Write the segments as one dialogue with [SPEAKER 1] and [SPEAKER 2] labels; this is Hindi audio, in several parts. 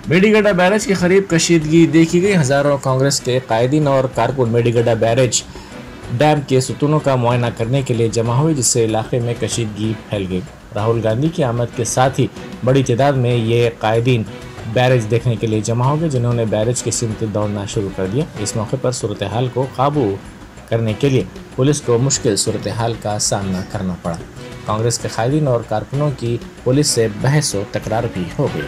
[SPEAKER 1] मेडीगड्ढा बैरेज के करीब कशीदगी देखी गई। हजारों कांग्रेस के कायदीन और कारकुन मेडीगड्ढा बैरेज डैम के सुतूनों का मुआयना करने के लिए जमा हुए, जिससे इलाके में कशीदगी फैल गई। राहुल गांधी की आमद के साथ ही बड़ी तादाद में ये कायदीन बैरेज देखने के लिए जमा हो गए, जिन्होंने बैरेज की सिमत दौड़ना शुरू कर दिया। इस मौके पर सूरत हाल को काबू करने के लिए पुलिस को मुश्किल सूरत हाल का सामना करना पड़ा। कांग्रेस के कायदीन और कारकुनों की पुलिस से बहस और तकरार भी हो गई।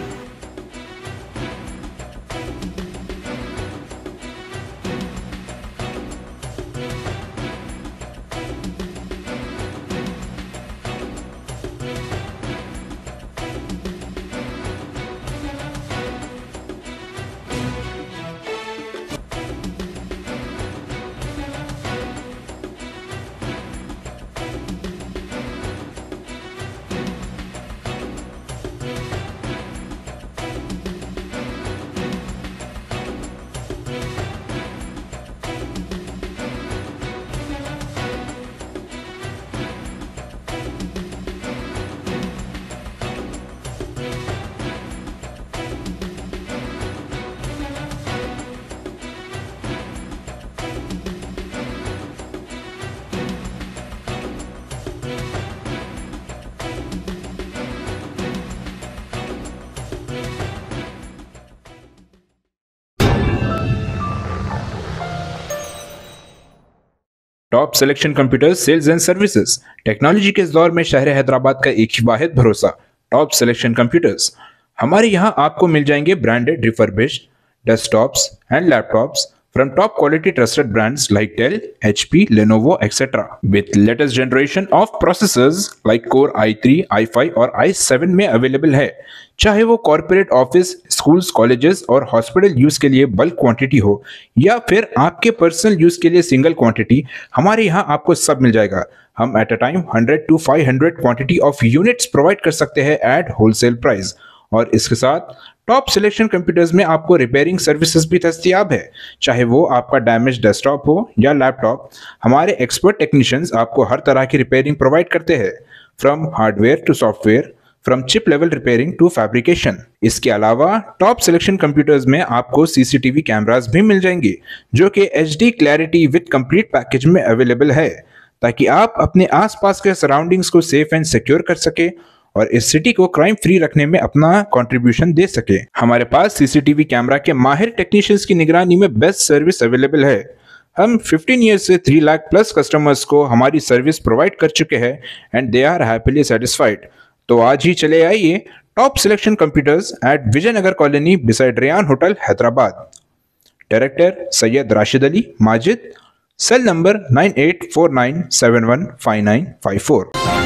[SPEAKER 2] Top selection computers sales and services. Technology के इस दौर में शहर हैदराबाद का एक ही वाहिद भरोसा, टॉप सिलेक्शन कंप्यूटर्स। हमारे यहाँ आपको मिल जाएंगे branded refurbished desktops and laptops from top quality trusted brands like Dell, HP, Lenovo, etc. with latest generation of processors like Core i3, i5 और i7 में अवेलेबल है। चाहे वो कॉर्पोरेट ऑफिस, स्कूल्स, कॉलेजेस और हॉस्पिटल यूज के लिए बल्क क्वांटिटी हो या फिर आपके पर्सनल यूज के लिए सिंगल क्वांटिटी, हमारे यहाँ आपको सब मिल जाएगा। हम at a time 100 to 500 quantity of units provide कर सकते हैं एट होलसेल प्राइस। और इसके साथ टॉप सिलेक्शन कंप्यूटर्स में आपको रिपेयरिंग सर्विसेज भी दस्तयाब है। चाहे वो आपका डैमेज डेस्कटॉप हो या लैपटॉप, हमारे एक्सपर्ट टेक्नीशियंस आपको हर तरह की रिपेयरिंग प्रोवाइड करते हैं, from hardware to software, from chip level repairing to fabrication. इसके अलावा टॉप सिलेक्शन कंप्यूटर्स में आपको सीसीटीवी कैमरास भी मिल जाएंगे, जो कि HD clarity with complete package में अवेलेबल है, ताकि आप अपने आसपास के सराउंडिंग्स को सेफ एंड सिक्योर कर सके और इस सिटी को क्राइम फ्री रखने में अपना कंट्रीब्यूशन दे सके। हमारे पास सीसीटीवी कैमरा के माहिर टेक्नीशियंस की निगरानी में बेस्ट सर्विस अवेलेबल है। हम 15 ईयर्स से 3 लाख प्लस कस्टमर्स को हमारी सर्विस प्रोवाइड कर चुके हैं and they are happily satisfied. तो आज ही चले आइए top selection computers at Vijayanagar colony beside Rayan hotel Hyderabad. Director Syed Rashid Ali Majid, cell number 9849715954।